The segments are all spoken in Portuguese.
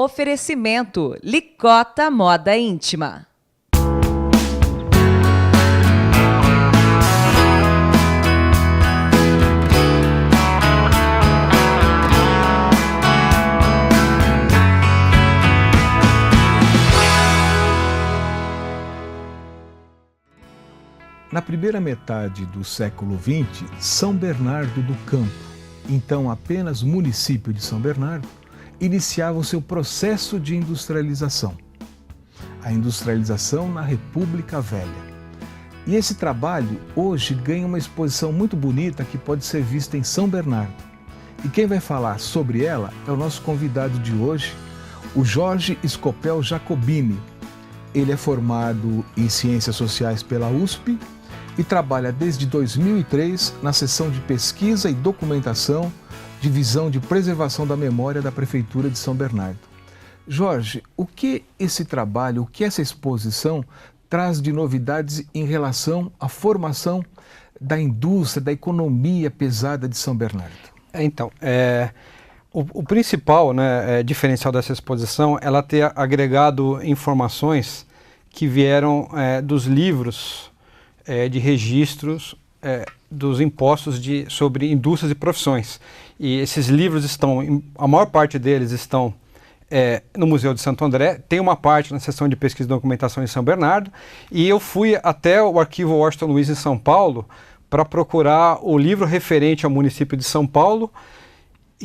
Oferecimento Licota Moda Íntima. Na primeira metade do século XX, São Bernardo do Campo, então apenas município de São Bernardo, iniciava o seu processo de industrialização. A industrialização na República Velha. E esse trabalho hoje ganha uma exposição muito bonita que pode ser vista em São Bernardo. E quem vai falar sobre ela é o nosso convidado de hoje, o Jorge Scopel Jacobini. Ele é formado em Ciências Sociais pela USP e trabalha desde 2003 na seção de Pesquisa e Documentação, Divisão de Preservação da Memória da Prefeitura de São Bernardo. Jorge, o que esse trabalho, o que essa exposição traz de novidades em relação à formação da indústria, da economia pesada de São Bernardo? O principal, diferencial dessa exposição é ela ter agregado informações que vieram dos livros de registros dos impostos sobre indústrias e profissões. E esses livros a maior parte deles estão no Museu de Santo André, tem uma parte na seção de pesquisa e documentação em São Bernardo, e eu fui até o arquivo Washington Luiz em São Paulo para procurar o livro referente ao município de São Paulo,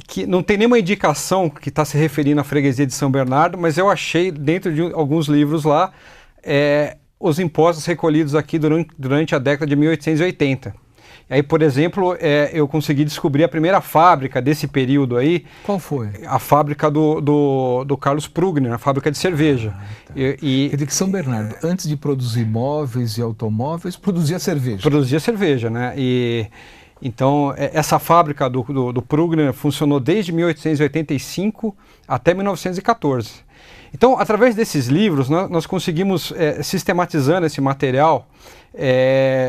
que não tem nenhuma indicação que está se referindo à freguesia de São Bernardo, mas eu achei dentro de alguns livros lá os impostos recolhidos aqui durante a década de 1880. Aí, por exemplo, eu consegui descobrir a primeira fábrica desse período aí. Qual foi? A fábrica do Carlos Prugner, a fábrica de cerveja. Quer dizer que São Bernardo, antes de produzir móveis e automóveis, produzia cerveja. Produzia cerveja, né? Então, essa fábrica do Prugner funcionou desde 1885 até 1914. Então, através desses livros, nós conseguimos, sistematizando esse material,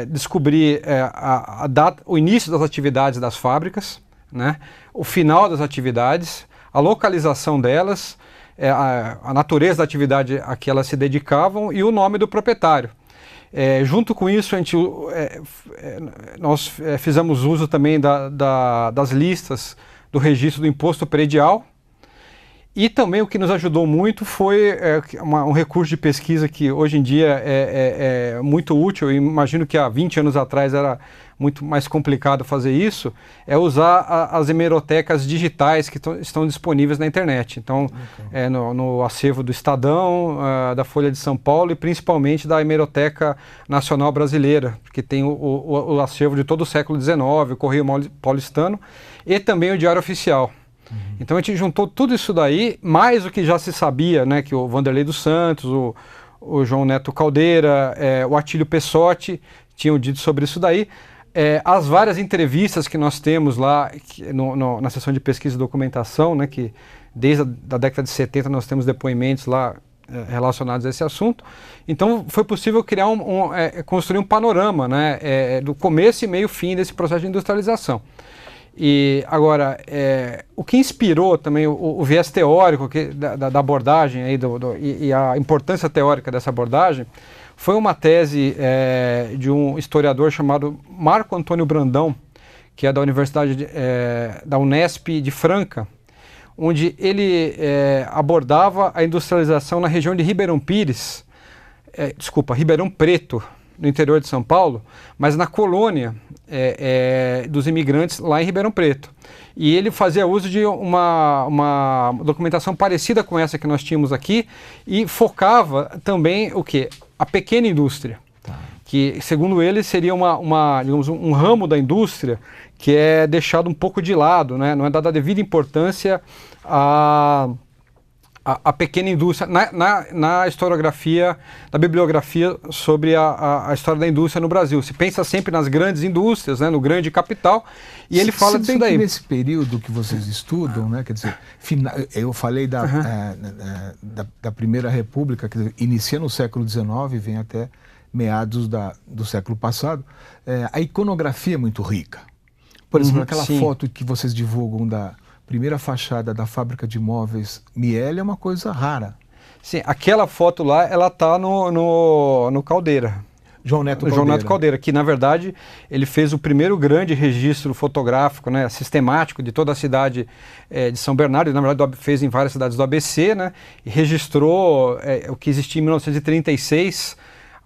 descobrir o início das atividades das fábricas, né, o final das atividades, a localização delas, a natureza da atividade a que elas se dedicavam e o nome do proprietário. Junto com isso, nós fizemos uso também das listas do registro do imposto predial. E também o que nos ajudou muito foi um recurso de pesquisa que hoje em dia é muito útil. Eu imagino que há 20 anos atrás era muito mais complicado fazer isso, é usar as hemerotecas digitais que estão disponíveis na internet. Então, no acervo do Estadão, da Folha de São Paulo e principalmente da Hemeroteca Nacional Brasileira, que tem o acervo de todo o século XIX, o Correio Paulistano e também o Diário Oficial. Então a gente juntou tudo isso daí, mais o que já se sabia, né, que o Vanderlei dos Santos, o João Neto Caldeira, o Atílio Pessotti tinham dito sobre isso daí. As várias entrevistas que nós temos lá na seção de pesquisa e documentação, né, que desde a década de 70 nós temos depoimentos lá relacionados a esse assunto. Então foi possível criar construir um panorama, né, do começo e meio fim desse processo de industrialização. E agora, o que inspirou também o viés teórico da abordagem aí e a importância teórica dessa abordagem foi uma tese de um historiador chamado Marco Antônio Brandão, que é da Universidade da Unesp de Franca, onde ele abordava a industrialização na região de Ribeirão Preto, no interior de São Paulo, mas na colônia dos imigrantes lá em Ribeirão Preto. E ele fazia uso de uma documentação parecida com essa que nós tínhamos aqui e focava também o quê? A pequena indústria, que segundo ele seria digamos, um ramo da indústria que é deixado um pouco de lado, né? Não é dada a devida importância a pequena indústria, na historiografia, na bibliografia sobre a história da indústria no Brasil. Se pensa sempre nas grandes indústrias, né, no grande capital, e ele fala disso daí. Nesse período que vocês estudam, né, quer dizer, eu falei da Primeira República, que inicia no século XIX e vem até meados do século passado, a iconografia é muito rica. Por exemplo, aquela foto que vocês divulgam primeira fachada da fábrica de móveis Miele é uma coisa rara. Sim, aquela foto lá, ela está no Caldeira. João Neto Caldeira. João Neto Caldeira, que na verdade ele fez o primeiro grande registro fotográfico, né, sistemático de toda a cidade de São Bernardo, e na verdade fez em várias cidades do ABC, né, e registrou o que existia em 1936,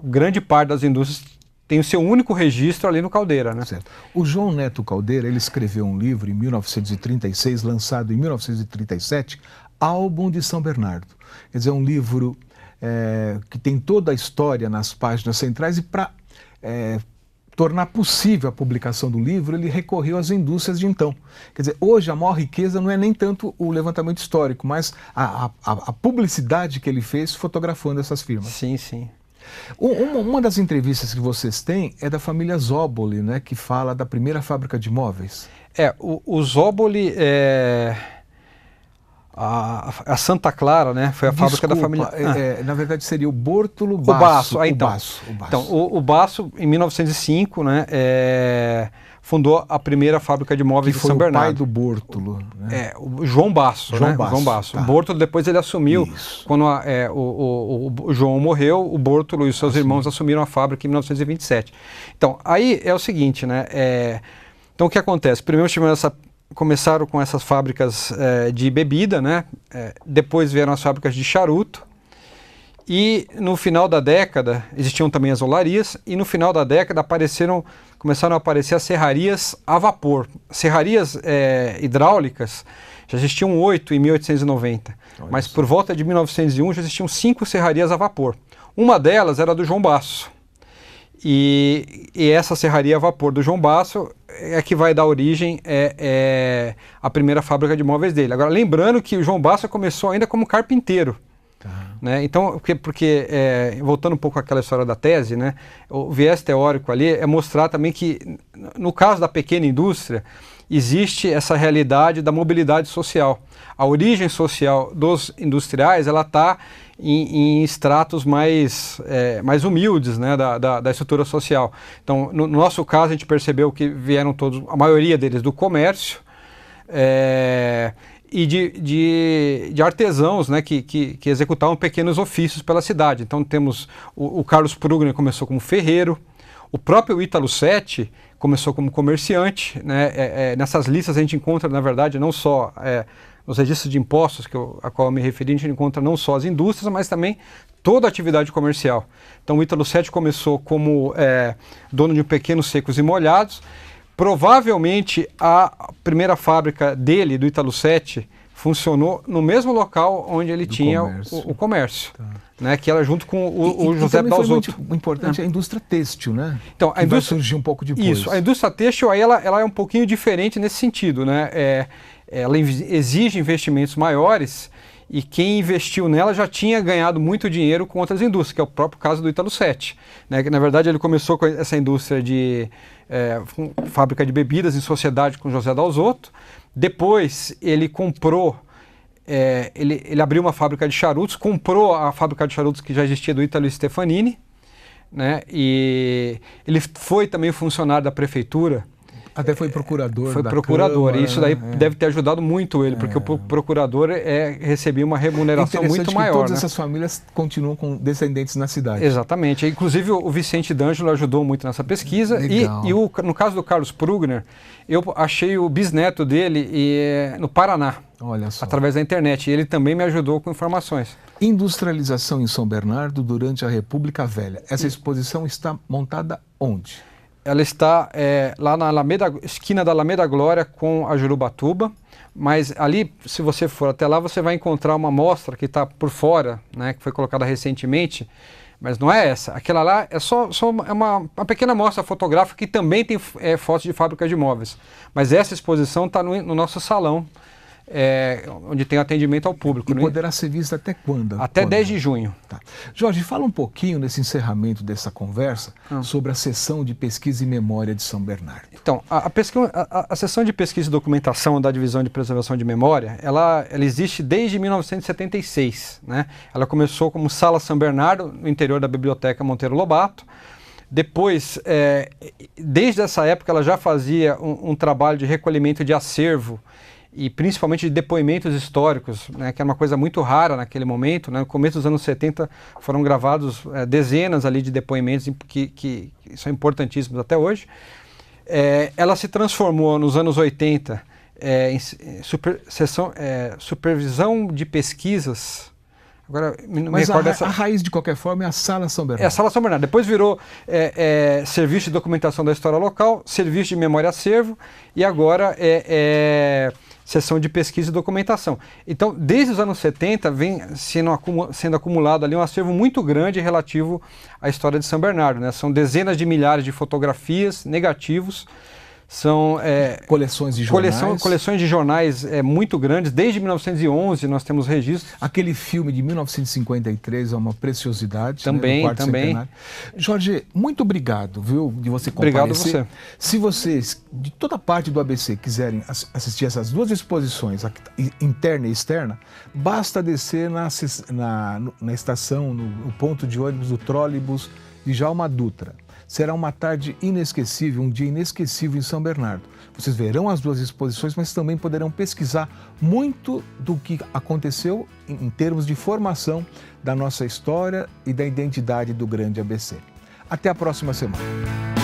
grande parte das indústrias tem o seu único registro ali no Caldeira, né? Certo. O João Neto Caldeira, ele escreveu um livro em 1936, lançado em 1937, Álbum de São Bernardo. Quer dizer, é um livro que tem toda a história nas páginas centrais, e para tornar possível a publicação do livro, ele recorreu às indústrias de então. Quer dizer, hoje a maior riqueza não é nem tanto o levantamento histórico, mas a publicidade que ele fez fotografando essas firmas. Sim, sim. Uma das entrevistas que vocês têm é da família Zóboli, né, que fala da primeira fábrica de móveis. O Zóboli a Santa Clara, né, foi a fábrica da família... Na verdade seria o Bortolo Basso. Então, o Basso, em 1905, né, fundou a primeira fábrica de móveis de São Bernardo. Que foi o pai do Bortolo. Né? O João Basso. João Basso. Tá. O Bortolo depois ele assumiu. Isso. Quando o João morreu, o Bortolo e os seus irmãos assumiram a fábrica em 1927. Então, aí é o seguinte, né, então o que acontece? Primeiro começaram com essas fábricas de bebida, né? Depois vieram as fábricas de charuto, e no final da década existiam também as olarias, e no final da década começaram a aparecer as serrarias a vapor. Serrarias hidráulicas já existiam 8 em 1890, mas por volta de 1901 já existiam 5 serrarias a vapor. Uma delas era do João Basso. E essa serraria a vapor do João Basso é que vai dar origem à primeira fábrica de móveis dele. Agora, lembrando que o João Basso começou ainda como carpinteiro. Tá. Né? Então, porque voltando um pouco àquela história da tese, né, o viés teórico ali é mostrar também que, no caso da pequena indústria, existe essa realidade da mobilidade social. A origem social dos industriais, ela está em estratos mais humildes, né, da estrutura social. Então, no nosso caso, a gente percebeu que vieram todos, a maioria deles, do comércio e de artesãos, né, que executavam pequenos ofícios pela cidade. Então, temos o Carlos Prugner começou como ferreiro, o próprio Ítalo Setti começou como comerciante, né? Nessas listas a gente encontra, na verdade, não só nos registros de impostos a qual eu me referi, a gente encontra não só as indústrias, mas também toda a atividade comercial. Então o Ítalo Setti começou como dono de pequenos secos e molhados. Provavelmente a primeira fábrica dele, do Ítalo Setti, funcionou no mesmo local onde ele tinha o comércio. Tá. Né, que era junto com o José Dalzotto. Muito importante a indústria têxtil, né? Então, a indústria vai surgir um pouco depois. Isso, a indústria têxtil aí ela é um pouquinho diferente nesse sentido, né? Ela exige investimentos maiores, e quem investiu nela já tinha ganhado muito dinheiro com outras indústrias, que é o próprio caso do Ítalo Setti, né? Que, na verdade, ele começou com essa indústria de fábrica de bebidas em sociedade com José Dalzotto. Depois ele comprou ele abriu uma fábrica de charutos, comprou a fábrica de charutos que já existia do Ítalo Stefanini, né? E ele foi também funcionário da prefeitura. Até foi procurador. Foi procurador, e isso daí deve ter ajudado muito ele, porque o procurador recebia uma remuneração muito maior. Todas né? essas famílias continuam com descendentes na cidade. Exatamente. Inclusive o Vicente D'Angelo ajudou muito nessa pesquisa. E no caso do Carlos Prugner, eu achei o bisneto dele no Paraná. Olha só. Através da internet. E ele também me ajudou com informações. Industrialização em São Bernardo durante a República Velha. Essa exposição está montada onde? Ela está lá na esquina da Alameda Glória com a Jurubatuba, mas ali, se você for até lá, você vai encontrar uma mostra que está por fora, né, que foi colocada recentemente, mas não é essa. Aquela lá é só uma pequena mostra fotográfica que também tem fotos de fábricas de móveis. Mas essa exposição está no nosso salão, onde tem atendimento ao público. E poderá ser vista até quando? Até 10 de junho. Tá. Jorge, fala um pouquinho nesse encerramento dessa conversa sobre a seção de pesquisa e memória de São Bernardo. Então, a seção de pesquisa e documentação da Divisão de Preservação de Memória, ela existe desde 1976. Né? Ela começou como Sala São Bernardo, no interior da Biblioteca Monteiro Lobato. Depois, desde essa época, ela já fazia um trabalho de recolhimento de acervo e principalmente de depoimentos históricos, né, que era uma coisa muito rara naquele momento, né. No começo dos anos 70 foram gravados dezenas ali de depoimentos que são importantíssimos até hoje. Ela se transformou nos anos 80 em supervisão de pesquisas. Agora, Mas a raiz, de qualquer forma, é a Sala São Bernardo. É a Sala São Bernardo. Depois virou Serviço de Documentação da História Local, Serviço de Memória e Acervo, e agora Seção de Pesquisa e Documentação. Então, desde os anos 70, vem sendo acumulado ali um acervo muito grande relativo à história de São Bernardo, né? São dezenas de milhares de fotografias, negativos, são coleções de jornais. Coleções de jornais muito grandes. Desde 1911 nós temos registros. Aquele filme de 1953 é uma preciosidade. Também, né, no quarto também. Centenário. Jorge, muito obrigado, viu, de você comparecer. Obrigado a você. Se vocês, de toda parte do ABC, quiserem assistir essas duas exposições, interna e externa, basta descer na estação, no ponto de ônibus do trólebus de Djalma Dutra. Será uma tarde inesquecível, um dia inesquecível em São Bernardo. Vocês verão as duas exposições, mas também poderão pesquisar muito do que aconteceu em termos de formação da nossa história e da identidade do grande ABC. Até a próxima semana.